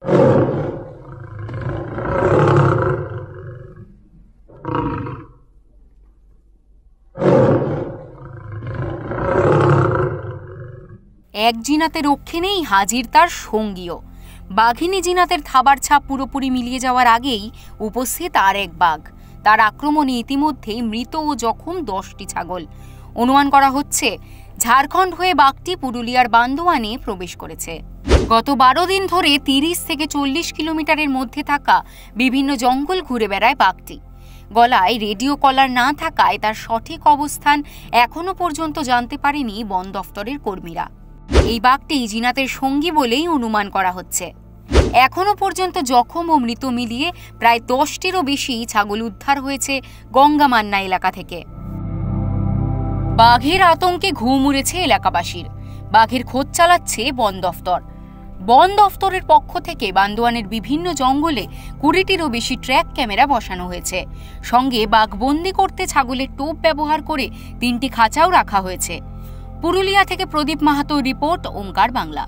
এক জিনাতে রক্ষে নেই, হাজির তার সঙ্গীও। বাঘিনী জিনাতের থাবার ছাপ পুরোপুরি মিলিয়ে যাওয়ার আগেই উপস্থিত আর এক বাঘ। তার আক্রমণে ইতিমধ্যেই মৃত ও জখম 10টি ছাগল। অনুমান করা হচ্ছে ঝাড়খণ্ড হয়ে বাঘটি পুরুলিয়ার বান্দোয়ানে প্রবেশ করেছে। গত 12 দিন ধরে 30 থেকে 40 কিলোমিটারের মধ্যে থাকা বিভিন্ন জঙ্গল ঘুরে বেড়ায় বাঘটি। গলায় রেডিও কলার না থাকায় তার সঠিক অবস্থান এখনো পর্যন্ত জানতে পারেনি বন দফতরের কর্মীরা। এই বাঘটি জিনাতের সঙ্গী বলেই অনুমান করা হচ্ছে। এখনো পর্যন্ত জখম ও মৃত মিলিয়ে প্রায় 10টিরও বেশি ছাগল উদ্ধার হয়েছে গঙ্গামান্না এলাকা থেকে। বাঘের আতঙ্কে ঘুম উড়েছে এলাকাবাসীর। বাঘের খোঁজ চালাচ্ছে বন দফতর। বন দফতরের পক্ষ থেকে বান্দোয়ানের বিভিন্ন জঙ্গলে 20টিরও বেশি ট্র্যাক ক্যামেরা বসানো হয়েছে। সঙ্গে বাঘ বন্দি করতে ছাগলের টোপ ব্যবহার করে 3টি খাঁচাও রাখা হয়েছে। পুরুলিয়া থেকে প্রদীপ মাহাতো রিপোর্ট, ওঙ্কার বাংলা।